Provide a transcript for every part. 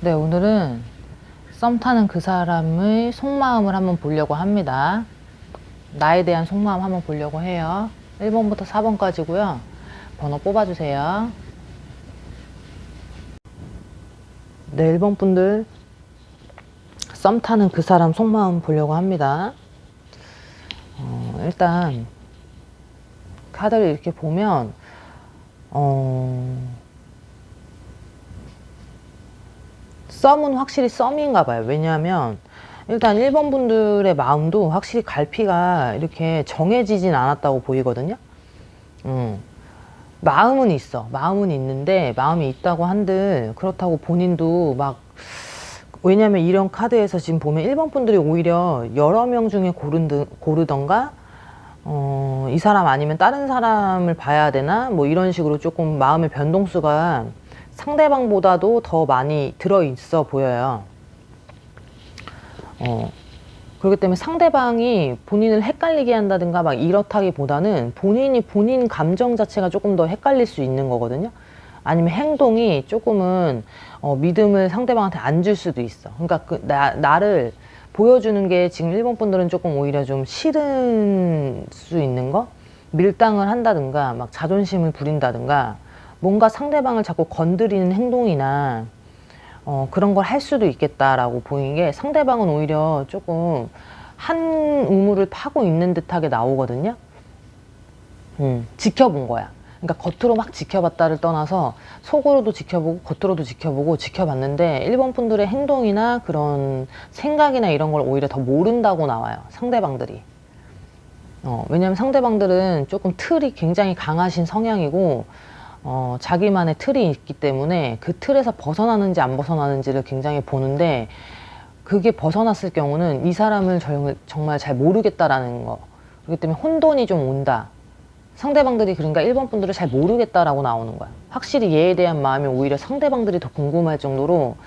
네, 오늘은 썸 타는 그 사람의 속마음을 한번 보려고 합니다. 나에 대한 속마음 한번 보려고 해요. 1번부터 4번까지고요. 번호 뽑아주세요. 네, 1번 분들 썸 타는 그 사람 속마음 보려고 합니다. 일단 카드를 이렇게 보면 썸은 확실히 썸인가 봐요. 왜냐하면 일단 1번 분들의 마음도 확실히 갈피가 이렇게 정해지진 않았다고 보이거든요. 마음은 있어. 마음은 있는데 마음이 있다고 한들 그렇다고 본인도 막, 왜냐면 이런 카드에서 지금 보면 1번 분들이 오히려 여러 명 중에 고르던가 이 사람 아니면 다른 사람을 봐야 되나 뭐 이런 식으로 조금 마음의 변동수가 상대방보다도 더 많이 들어있어 보여요. 그렇기 때문에 상대방이 본인을 헷갈리게 한다든가 막 이렇다기보다는 본인이 본인 감정 자체가 조금 더 헷갈릴 수 있는 거거든요. 아니면 행동이 조금은 믿음을 상대방한테 안 줄 수도 있어. 그러니까 나를 보여주는 게 지금 1번 분들은 조금 오히려 좀 싫은 수 있는 거? 밀당을 한다든가 막 자존심을 부린다든가 뭔가 상대방을 자꾸 건드리는 행동이나 그런 걸 할 수도 있겠다라고 보이는 게, 상대방은 오히려 조금 한 우물을 파고 있는 듯하게 나오거든요. 지켜본 거야. 그러니까 겉으로 막 지켜봤다를 떠나서 속으로도 지켜보고 겉으로도 지켜보고 지켜봤는데 1번 분들의 행동이나 그런 생각이나 이런 걸 오히려 더 모른다고 나와요, 상대방들이. 왜냐면 상대방들은 조금 틀이 굉장히 강하신 성향이고 자기만의 틀이 있기 때문에 그 틀에서 벗어나는지 안 벗어나는지를 굉장히 보는데, 그게 벗어났을 경우는 이 사람을 정말 잘 모르겠다라는 거. 그렇기 때문에 혼돈이 좀 온다. 상대방들이 그러니까 1번 분들을 잘 모르겠다라고 나오는 거야. 확실히 얘에 대한 마음이 오히려 상대방들이 더 궁금할 정도로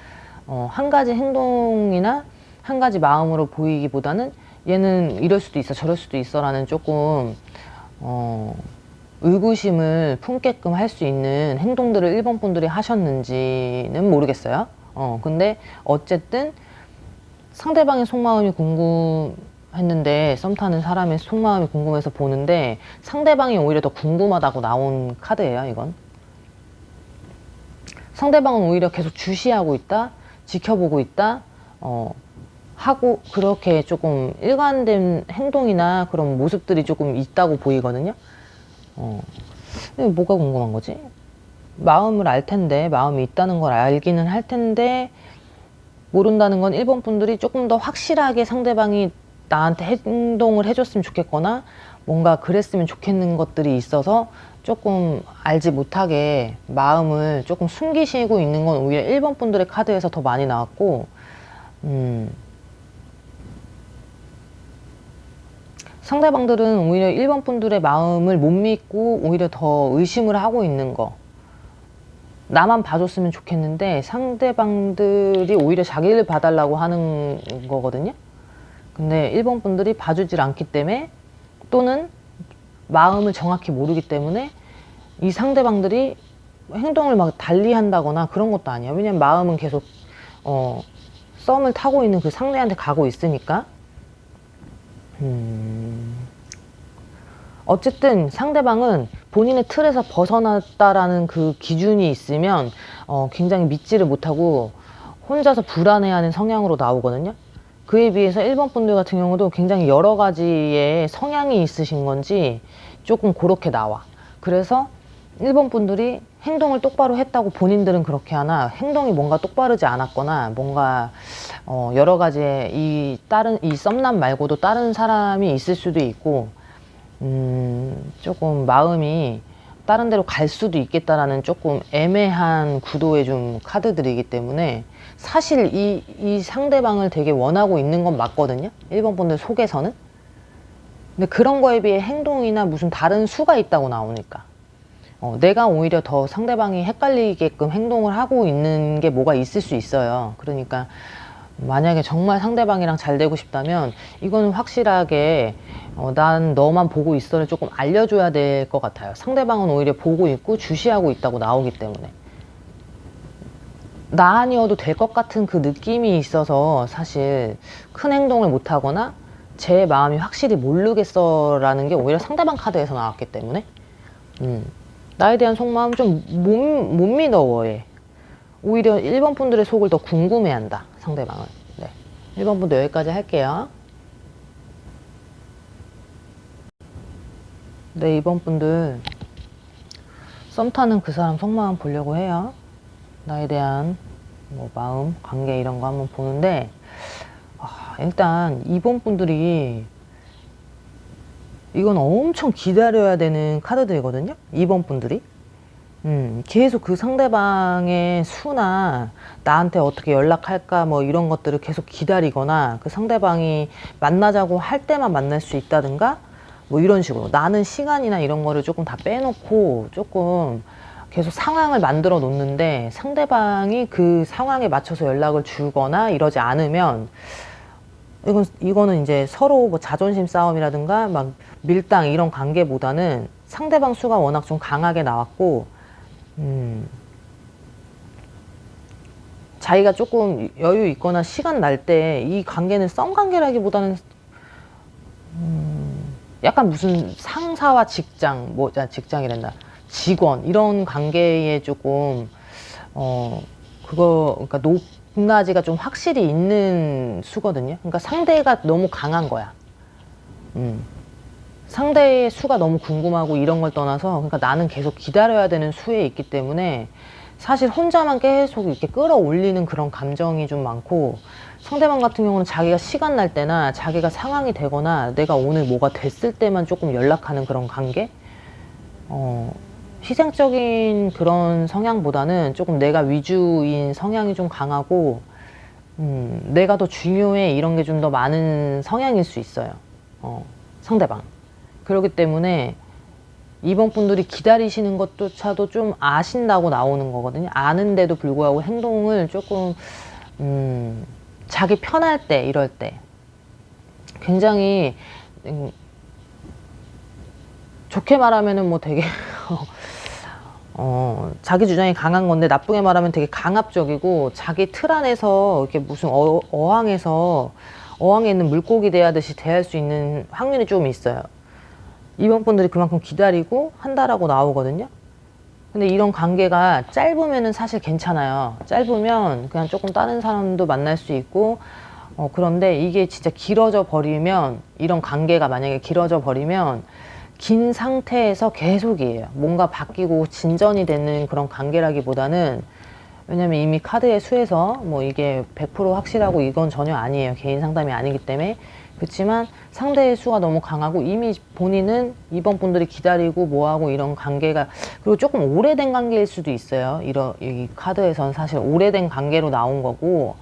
한 가지 행동이나 한 가지 마음으로 보이기보다는 얘는 이럴 수도 있어 저럴 수도 있어 라는 조금 의구심을 품게끔 할 수 있는 행동들을 1번 분들이 하셨는지는 모르겠어요. 근데 어쨌든 상대방의 속마음이 궁금했는데, 썸 타는 사람의 속마음이 궁금해서 보는데 상대방이 오히려 더 궁금하다고 나온 카드예요, 이건. 상대방은 오히려 계속 주시하고 있다, 지켜보고 있다, 하고 그렇게 조금 일관된 행동이나 그런 모습들이 조금 있다고 보이거든요. 근데 뭐가 궁금한 거지? 마음을 알 텐데, 마음이 있다는 걸 알기는 할 텐데 모른다는 건 1번 분들이 조금 더 확실하게 상대방이 나한테 행동을 해줬으면 좋겠거나 뭔가 그랬으면 좋겠는 것들이 있어서 조금 알지 못하게 마음을 조금 숨기시고 있는 건 오히려 1번 분들의 카드에서 더 많이 나왔고, 상대방들은 오히려 1번 분들의 마음을 못 믿고 오히려 더 의심을 하고 있는 거. 나만 봐줬으면 좋겠는데 상대방들이 오히려 자기를 봐달라고 하는 거거든요. 근데 1번 분들이 봐주질 않기 때문에, 또는 마음을 정확히 모르기 때문에 이 상대방들이 행동을 막 달리 한다거나 그런 것도 아니야. 왜냐면 마음은 계속 썸을 타고 있는 그 상대한테 가고 있으니까. 어쨌든 상대방은 본인의 틀에서 벗어났다라는 그 기준이 있으면 굉장히 믿지를 못하고 혼자서 불안해하는 성향으로 나오거든요. 그에 비해서 1번 분들 같은 경우도 굉장히 여러 가지의 성향이 있으신 건지 조금 그렇게 나와. 그래서 1번 분들이 행동을 똑바로 했다고 본인들은 그렇게 하나, 행동이 뭔가 똑바르지 않았거나 뭔가 여러 가지의 이 썸남 말고도 다른 사람이 있을 수도 있고, 조금 마음이 다른 데로 갈 수도 있겠다라는 조금 애매한 구도의 좀 카드들이기 때문에 사실 이 상대방을 되게 원하고 있는 건 맞거든요, 1번 분들 속에서는. 근데 그런 거에 비해 행동이나 무슨 다른 수가 있다고 나오니까 내가 오히려 더 상대방이 헷갈리게끔 행동을 하고 있는 게 뭐가 있을 수 있어요. 그러니까 만약에 정말 상대방이랑 잘 되고 싶다면 이거는 확실하게 난 너만 보고 있어를 조금 알려줘야 될 것 같아요. 상대방은 오히려 보고 있고 주시하고 있다고 나오기 때문에. 나 아니어도 될 것 같은 그 느낌이 있어서 사실 큰 행동을 못 하거나 제 마음이 확실히 모르겠어 라는 게 오히려 상대방 카드에서 나왔기 때문에 나에 대한 속마음 좀 못 믿어 얘. 오히려 1번 분들의 속을 더 궁금해한다 상대방은. 네. 1번 분도 여기까지 할게요. 네, 2번 분들 썸 타는 그 사람 속마음 보려고 해요. 나에 대한 뭐 마음, 관계 이런 거 한번 보는데 일단 2번 분들이 이건 엄청 기다려야 되는 카드들이거든요. 2번 분들이 계속 그 상대방의 수나 나한테 어떻게 연락할까 뭐 이런 것들을 계속 기다리거나 그 상대방이 만나자고 할 때만 만날 수 있다든가 뭐 이런 식으로 나는 시간이나 이런 거를 조금 다 빼놓고 조금 계속 상황을 만들어 놓는데 상대방이 그 상황에 맞춰서 연락을 주거나 이러지 않으면 이거는 이제 서로 뭐 자존심 싸움이라든가 막 밀당 이런 관계보다는 상대방 수가 워낙 좀 강하게 나왔고 자기가 조금 여유 있거나 시간 날 때 이 관계는 썸 관계라기보다는 약간 무슨 상사와 직장, 뭐 직장이란다, 직원 이런 관계에 조금 그러니까 높낮이가 좀 확실히 있는 수거든요. 그러니까 상대가 너무 강한 거야. 상대의 수가 너무 궁금하고 이런 걸 떠나서 그러니까 나는 계속 기다려야 되는 수에 있기 때문에 사실 혼자만 계속 이렇게 끌어올리는 그런 감정이 좀 많고 상대방 같은 경우는 자기가 시간 날 때나 자기가 상황이 되거나 내가 오늘 뭐가 됐을 때만 조금 연락하는 그런 관계? 희생적인 그런 성향보다는 조금 내가 위주인 성향이 좀 강하고 내가 더 중요해 이런 게 좀 더 많은 성향일 수 있어요. 상대방. 그렇기 때문에 2번 분들이 기다리시는 것조차도 좀 아신다고 나오는 거거든요. 아는데도 불구하고 행동을 조금 자기 편할 때 이럴 때 굉장히 좋게 말하면은 뭐 되게 자기 주장이 강한 건데 나쁘게 말하면 되게 강압적이고 자기 틀 안에서 이렇게 무슨 어항에 있는 물고기 대하듯이 대할 수 있는 확률이 좀 있어요. 2번 분들이 그만큼 기다리고 한다라고 나오거든요. 근데 이런 관계가 짧으면은 사실 괜찮아요. 짧으면 그냥 조금 다른 사람도 만날 수 있고 그런데 이게 진짜 길어져 버리면 이런 관계가 만약에 길어져 버리면 긴 상태에서 계속이에요. 뭔가 바뀌고 진전이 되는 그런 관계라기보다는 왜냐면 이미 카드의 수에서 뭐 이게 100% 확실하고 이건 전혀 아니에요. 개인 상담이 아니기 때문에. 그렇지만 상대의 수가 너무 강하고 이미 본인은 2번 분들이 기다리고 뭐하고 이런 관계가 그리고 조금 오래된 관계일 수도 있어요. 이 카드에선 사실 오래된 관계로 나온 거고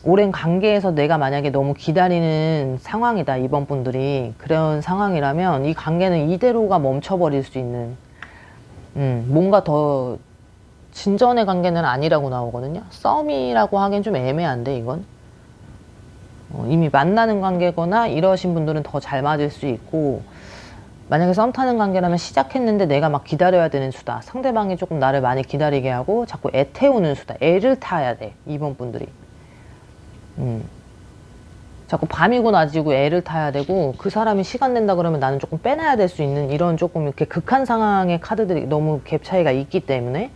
오랜 관계에서 내가 만약에 너무 기다리는 상황이다 2번 분들이 그런 상황이라면 이 관계는 이대로가 멈춰버릴 수 있는 뭔가 더 진전의 관계는 아니라고 나오거든요. 썸이라고 하기엔 좀 애매한데 이건 이미 만나는 관계거나 이러신 분들은 더 잘 맞을 수 있고 만약에 썸 타는 관계라면 시작했는데 내가 막 기다려야 되는 수다. 상대방이 조금 나를 많이 기다리게 하고 자꾸 애 태우는 수다. 애를 타야 돼 2번 분들이. 자꾸 밤이고 낮이고 애를 타야 되고 그 사람이 시간 낸다 그러면 나는 조금 빼놔야 될 수 있는 이런 조금 이렇게 극한 상황의 카드들이 너무 갭 차이가 있기 때문에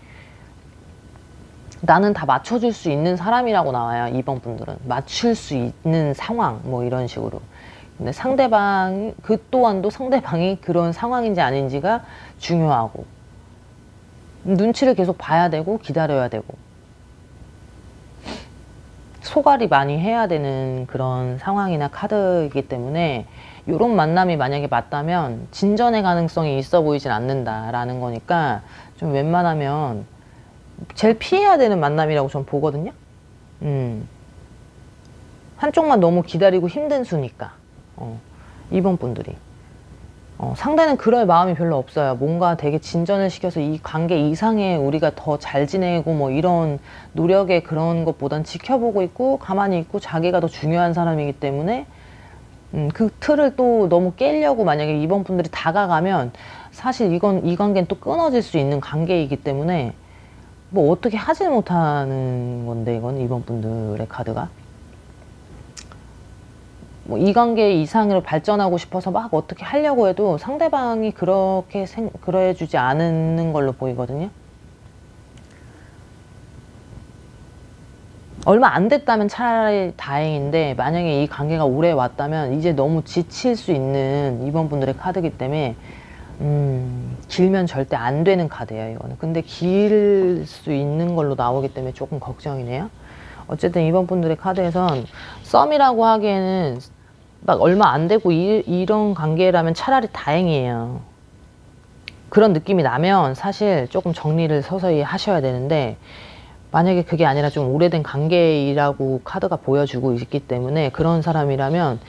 나는 다 맞춰줄 수 있는 사람이라고 나와요. 2번 분들은 맞출 수 있는 상황 뭐 이런 식으로. 근데 상대방 그 또한도 상대방이 그런 상황인지 아닌지가 중요하고 눈치를 계속 봐야 되고 기다려야 되고 소갈이 많이 해야 되는 그런 상황이나 카드이기 때문에 이런 만남이 만약에 맞다면 진전의 가능성이 있어 보이진 않는다라는 거니까 좀 웬만하면 제일 피해야 되는 만남이라고 전 보거든요. 한쪽만 너무 기다리고 힘든 수니까 2번 분들이 상대는 그럴 마음이 별로 없어요. 뭔가 되게 진전을 시켜서 이 관계 이상의 우리가 더 잘 지내고 뭐 이런 노력의 그런 것보단 지켜보고 있고 가만히 있고 자기가 더 중요한 사람이기 때문에 그 틀을 또 너무 깨려고 만약에 2번 분들이 다가가면 사실 이 관계는 또 끊어질 수 있는 관계이기 때문에 뭐 어떻게 하질 못하는 건데, 이건 이번 분들의 카드가. 뭐 이 관계 이상으로 발전하고 싶어서 막 어떻게 하려고 해도 상대방이 그렇게 그러해주지 않는 걸로 보이거든요. 얼마 안 됐다면 차라리 다행인데, 만약에 이 관계가 오래 왔다면 이제 너무 지칠 수 있는 이번 분들의 카드이기 때문에 길면 절대 안 되는 카드예요, 이거는. 근데 길 수 있는 걸로 나오기 때문에 조금 걱정이네요. 어쨌든 이번 분들의 카드에선 썸이라고 하기에는 막 얼마 안 되고 이런 관계라면 차라리 다행이에요. 그런 느낌이 나면 사실 조금 정리를 서서히 하셔야 되는데, 만약에 그게 아니라 좀 오래된 관계이라고 카드가 보여주고 있기 때문에 그런 사람이라면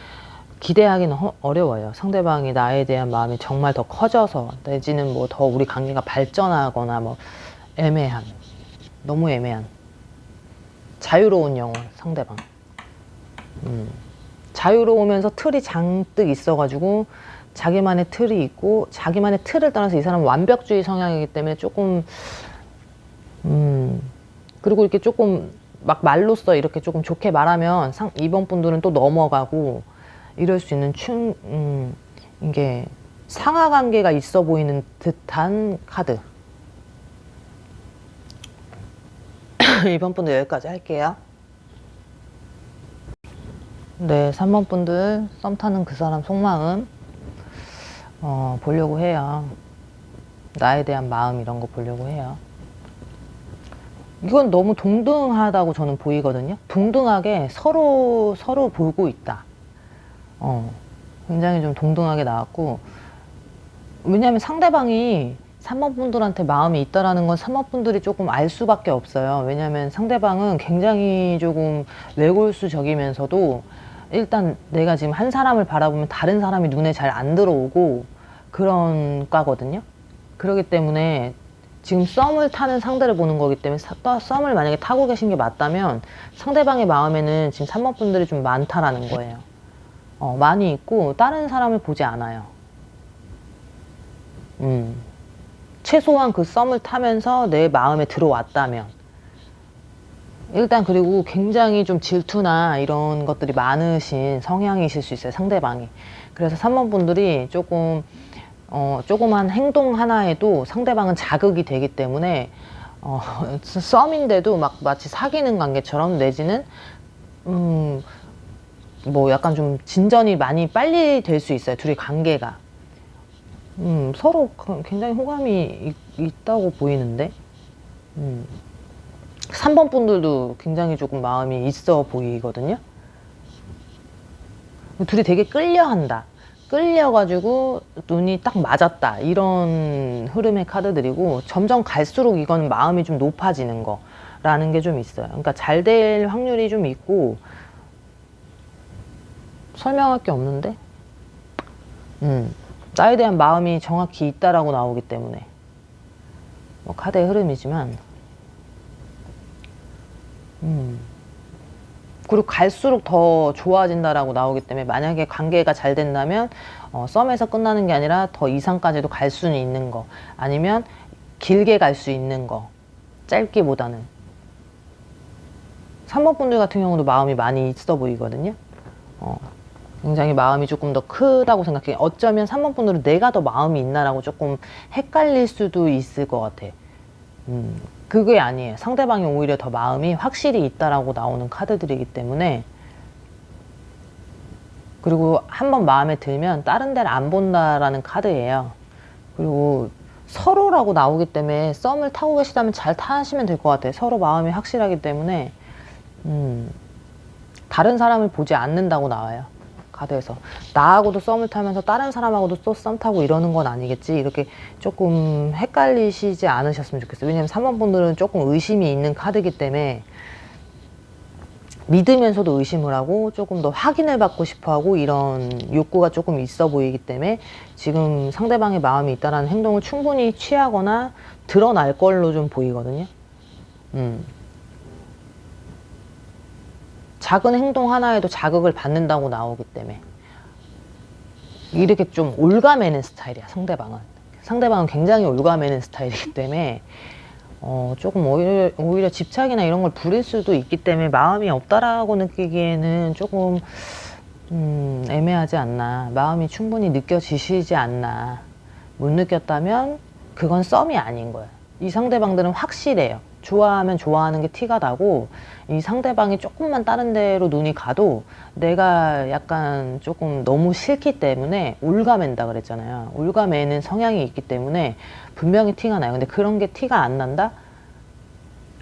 기대하기는 어려워요. 상대방이 나에 대한 마음이 정말 더 커져서, 내지는 뭐 더 우리 관계가 발전하거나, 뭐 애매한, 너무 애매한 자유로운 영혼 상대방. 자유로우면서 틀이 잔뜩 있어가지고 자기만의 틀이 있고, 자기만의 틀을 떠나서 이 사람은 완벽주의 성향이기 때문에 조금 그리고 이렇게 조금 막 말로써 이렇게 조금 좋게 말하면 이번 분들은 또 넘어가고 이럴 수 있는 이게 상하관계가 있어 보이는 듯한 카드. 이번 분들 여기까지 할게요. 네, 3번 분들 썸 타는 그 사람 속마음 보려고 해요. 나에 대한 마음 이런 거 보려고 해요. 이건 너무 동등하다고 저는 보이거든요. 동등하게 서로 보고 있다. 굉장히 좀 동등하게 나왔고, 왜냐하면 상대방이 3번 분들한테 마음이 있다라는 건 3번 분들이 조금 알 수밖에 없어요. 왜냐하면 상대방은 굉장히 조금 외골수적이면서도 일단 내가 지금 한 사람을 바라보면 다른 사람이 눈에 잘 안 들어오고 그런 과거든요. 그렇기 때문에 지금 썸을 타는 상대를 보는 거기 때문에 썸을 만약에 타고 계신 게 맞다면 상대방의 마음에는 지금 3번 분들이 좀 많다라는 거예요. 많이 있고 다른 사람을 보지 않아요. 최소한 그 썸을 타면서 내 마음에 들어왔다면. 일단 그리고 굉장히 좀 질투나 이런 것들이 많으신 성향이실 수 있어요, 상대방이. 그래서 3번 분들이 조그만 행동 하나에도 상대방은 자극이 되기 때문에 썸인데도 막 마치 사귀는 관계처럼, 내지는 뭐 약간 좀 진전이 많이 빨리 될 수 있어요, 둘이 관계가. 서로 굉장히 호감이 있다고 보이는데 3번 분들도 굉장히 조금 마음이 있어 보이거든요. 둘이 되게 끌려한다, 끌려가지고 눈이 딱 맞았다, 이런 흐름의 카드들이고, 점점 갈수록 이건 마음이 좀 높아지는 거라는 게 좀 있어요. 그러니까 잘 될 확률이 좀 있고, 설명할 게 없는데 나에 대한 마음이 정확히 있다라고 나오기 때문에, 뭐 카드의 흐름이지만 그리고 갈수록 더 좋아진다라고 나오기 때문에, 만약에 관계가 잘 된다면 썸에서 끝나는 게 아니라 더 이상까지도 갈 수는 있는 거, 아니면 길게 갈 수 있는 거, 짧기보다는. 3번 분들 같은 경우도 마음이 많이 있어 보이거든요. 굉장히 마음이 조금 더 크다고 생각해요. 어쩌면 3번 분들은 내가 더 마음이 있나라고 조금 헷갈릴 수도 있을 것 같아. 그게 아니에요. 상대방이 오히려 더 마음이 확실히 있다라고 나오는 카드들이기 때문에. 그리고 한번 마음에 들면 다른 데를 안 본다라는 카드예요. 그리고 서로라고 나오기 때문에 썸을 타고 계시다면 잘 타시면 될 것 같아요. 서로 마음이 확실하기 때문에 다른 사람을 보지 않는다고 나와요, 카드에서. 나하고도 썸을 타면서 다른 사람하고도 또 썸 타고 이러는 건 아니겠지, 이렇게 조금 헷갈리시지 않으셨으면 좋겠어요. 왜냐면 3번 분들은 조금 의심이 있는 카드이기 때문에 믿으면서도 의심을 하고 조금 더 확인을 받고 싶어하고 이런 욕구가 조금 있어 보이기 때문에 지금 상대방의 마음이 있다라는 행동을 충분히 취하거나 드러날 걸로 좀 보이거든요. 작은 행동 하나에도 자극을 받는다고 나오기 때문에 이렇게 좀 올가매는 스타일이야, 상대방은. 상대방은 굉장히 올가매는 스타일이기 때문에 조금 오히려 집착이나 이런 걸 부릴 수도 있기 때문에 마음이 없다라고 느끼기에는 조금 애매하지 않나. 마음이 충분히 느껴지시지 않나. 못 느꼈다면 그건 썸이 아닌 거예요. 이 상대방들은 확실해요. 좋아하면 좋아하는 게 티가 나고, 이 상대방이 조금만 다른 데로 눈이 가도 내가 약간 조금 너무 싫기 때문에 올가맨다 그랬잖아요. 올가매는 성향이 있기 때문에 분명히 티가 나요. 근데 그런 게 티가 안 난다?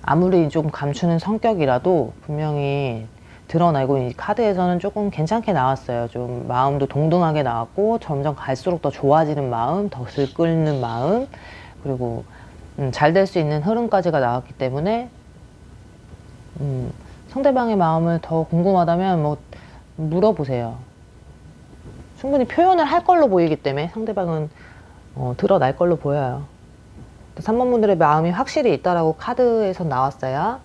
아무리 좀 감추는 성격이라도 분명히 드러나고, 이 카드에서는 조금 괜찮게 나왔어요. 좀 마음도 동등하게 나왔고, 점점 갈수록 더 좋아지는 마음, 더 들끓는 마음, 그리고 잘 될 수 있는 흐름까지가 나왔기 때문에 상대방의 마음을 더 궁금하다면 뭐 물어보세요. 충분히 표현을 할 걸로 보이기 때문에 상대방은 드러날 걸로 보여요. 3번 분들의 마음이 확실히 있다라고 카드에서 나왔어요.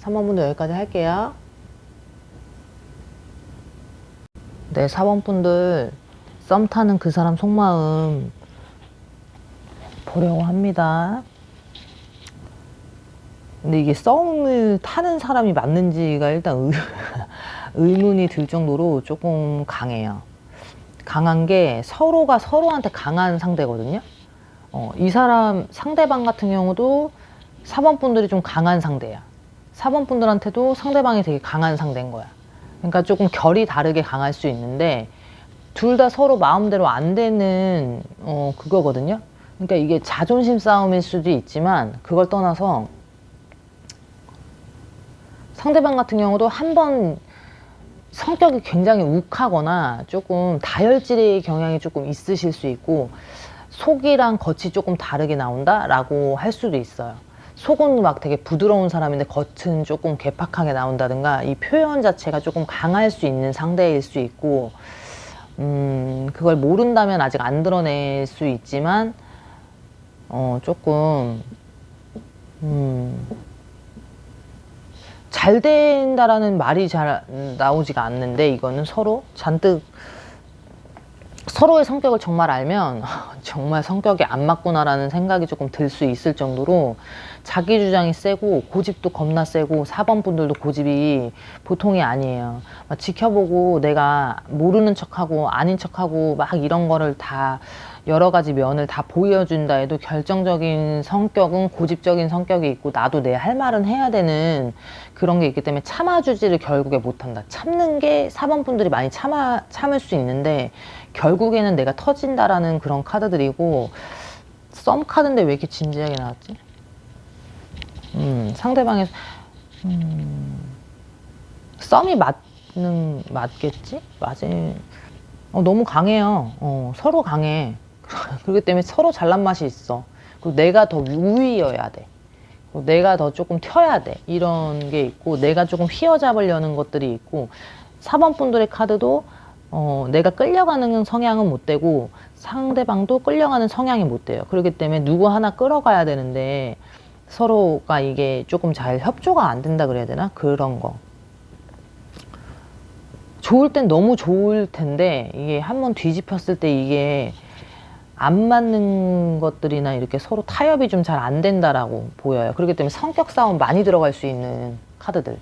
3번 분들 여기까지 할게요. 네, 4번 분들 썸 타는 그 사람 속마음 보려고 합니다. 근데 이게 썸을 타는 사람이 맞는지가 일단 의문이 들 정도로 조금 강해요. 강한 게 서로가 서로한테 강한 상대거든요. 이 사람 상대방 같은 경우도 4번 분들이 좀 강한 상대야. 4번 분들한테도 상대방이 되게 강한 상대인 거야. 그러니까 조금 결이 다르게 강할 수 있는데 둘 다 서로 마음대로 안 되는 그거거든요. 그러니까 이게 자존심 싸움일 수도 있지만 그걸 떠나서 상대방 같은 경우도 한번 성격이 굉장히 욱하거나 조금 다혈질의 경향이 조금 있으실 수 있고, 속이랑 겉이 조금 다르게 나온다라고 할 수도 있어요. 속은 막 되게 부드러운 사람인데 겉은 조금 괴팍하게 나온다든가, 이 표현 자체가 조금 강할 수 있는 상대일 수 있고, 그걸 모른다면 아직 안 드러낼 수 있지만 조금 잘 된다라는 말이 잘 나오지가 않는데, 이거는 서로 잔뜩 서로의 성격을 정말 알면 정말 성격이 안 맞구나라는 생각이 조금 들 수 있을 정도로 자기 주장이 세고 고집도 겁나 세고, 4번 분들도 고집이 보통이 아니에요. 막 지켜보고 내가 모르는 척하고 아닌 척하고 막 이런 거를 다 여러 가지 면을 다 보여준다 해도 결정적인 성격은 고집적인 성격이 있고, 나도 내 할 말은 해야 되는 그런 게 있기 때문에 참아주지를 결국에 못한다. 참는 게 4번 분들이 많이 참을 수 있는데 결국에는 내가 터진다라는 그런 카드들이고, 썸 카드인데 왜 이렇게 진지하게 나왔지? 상대방의 썸이 맞겠지? 맞지? 너무 강해요. 서로 강해. 그렇기 때문에 서로 잘난 맛이 있어. 그리고 내가 더 우위여야 돼. 그리고 내가 더 조금 튀어야 돼. 이런 게 있고, 내가 조금 휘어잡으려는 것들이 있고, 4번 분들의 카드도 내가 끌려가는 성향은 못 되고 상대방도 끌려가는 성향이 못 돼요. 그렇기 때문에 누구 하나 끌어가야 되는데 서로가 이게 조금 잘 협조가 안 된다 그래야 되나? 그런 거. 좋을 땐 너무 좋을 텐데 이게 한번 뒤집혔을 때 이게 안 맞는 것들이나 이렇게 서로 타협이 좀 잘 안 된다라고 보여요. 그렇기 때문에 성격 싸움 많이 들어갈 수 있는 카드들.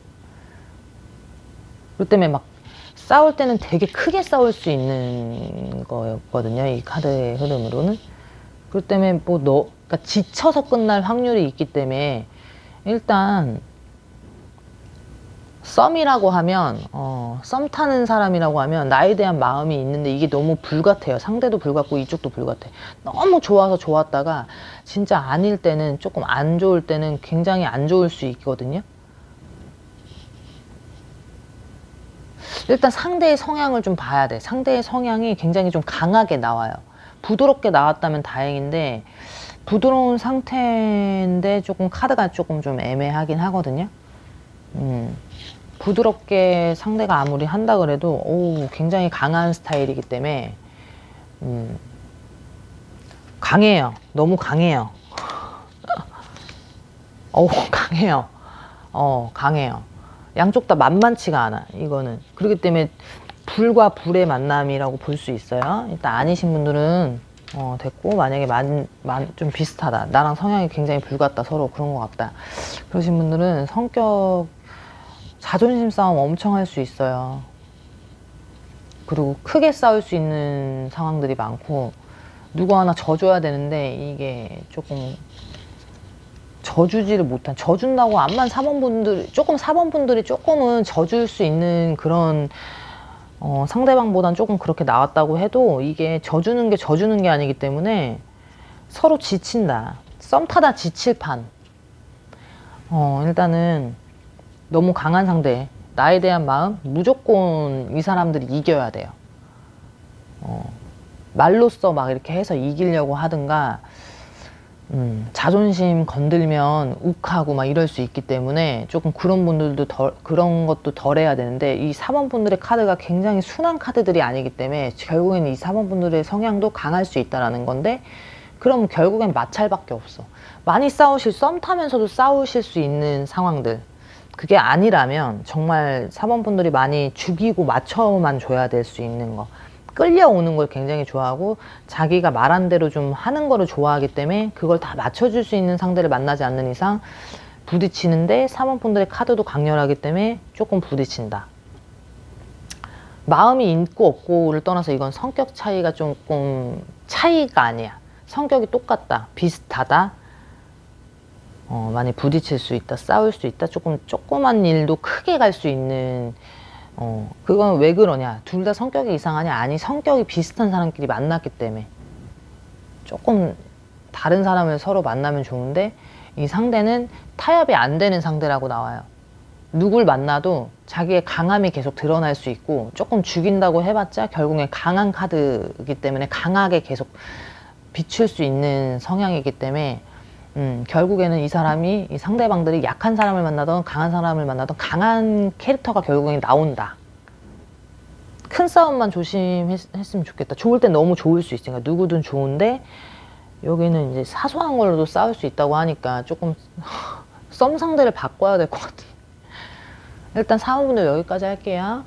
그렇기 때문에 막 싸울 때는 되게 크게 싸울 수 있는 거였거든요. 이 카드의 흐름으로는. 그렇기 때문에 그러니까 지쳐서 끝날 확률이 있기 때문에 일단 썸이라고 하면 썸 타는 사람이라고 하면 나에 대한 마음이 있는데 이게 너무 불같아요. 상대도 불같고 이쪽도 불같아. 너무 좋아서 좋았다가 진짜 아닐 때는, 조금 안 좋을 때는 굉장히 안 좋을 수 있거든요. 일단 상대의 성향을 좀 봐야 돼. 상대의 성향이 굉장히 좀 강하게 나와요. 부드럽게 나왔다면 다행인데 부드러운 상태인데 조금 카드가 조금 좀 애매하긴 하거든요. 부드럽게 상대가 아무리 한다 그래도 굉장히 강한 스타일이기 때문에 강해요. 너무 강해요. 강해요. 강해요. 양쪽 다 만만치가 않아, 이거는. 그렇기 때문에 불과 불의 만남이라고 볼 수 있어요. 일단 아니신 분들은 됐고, 만약에 좀 비슷하다. 나랑 성향이 굉장히 불같다. 서로 그런 것 같다. 그러신 분들은 자존심 싸움 엄청 할 수 있어요. 그리고 크게 싸울 수 있는 상황들이 많고, 누구 하나 져줘야 되는데, 이게 조금 져주지를 못한, 져준다고 암만 4번분들이 조금은 져줄 수 있는 그런, 상대방보단 조금 그렇게 나왔다고 해도 이게 져주는 게 아니기 때문에 서로 지친다. 썸 타다 지칠 판. 일단은 너무 강한 상대, 나에 대한 마음, 무조건 이 사람들이 이겨야 돼요. 말로써 막 이렇게 해서 이기려고 하든가, 자존심 건들면 욱하고 막 이럴 수 있기 때문에 조금 그런 분들도 그런 것도 덜 해야 되는데, 이 4번 분들의 카드가 굉장히 순한 카드들이 아니기 때문에 결국에는 이 4번 분들의 성향도 강할 수 있다라는 건데, 그럼 결국엔 마찰밖에 없어. 많이 썸 타면서도 싸우실 수 있는 상황들, 그게 아니라면 정말 4번 분들이 많이 죽이고 맞춰만 줘야 될 수 있는 거, 끌려오는 걸 굉장히 좋아하고 자기가 말한 대로 좀 하는 거를 좋아하기 때문에 그걸 다 맞춰줄 수 있는 상대를 만나지 않는 이상 부딪히는데, 3번 분들의 카드도 강렬하기 때문에 조금 부딪힌다. 마음이 있고 없고를 떠나서 이건 성격 차이가 조금 차이가 아니야. 성격이 똑같다, 비슷하다, 많이 부딪힐 수 있다, 싸울 수 있다, 조그만 일도 크게 갈 수 있는, 그건 왜 그러냐? 둘 다 성격이 이상하냐? 아니, 성격이 비슷한 사람끼리 만났기 때문에. 조금 다른 사람을 서로 만나면 좋은데, 이 상대는 타협이 안 되는 상대라고 나와요. 누굴 만나도 자기의 강함이 계속 드러날 수 있고, 조금 죽인다고 해봤자 결국엔 강한 카드이기 때문에 강하게 계속 비출 수 있는 성향이기 때문에, 결국에는 이 상대방들이 약한 사람을 만나던 강한 사람을 만나던 강한 캐릭터가 결국엔 나온다. 큰 싸움만 조심했으면 좋겠다. 좋을 땐 너무 좋을 수 있으니까 누구든 좋은데, 여기는 이제 사소한 걸로도 싸울 수 있다고 하니까 조금 썸 상대를 바꿔야 될 것 같아. 일단 4번분들 여기까지 할게요.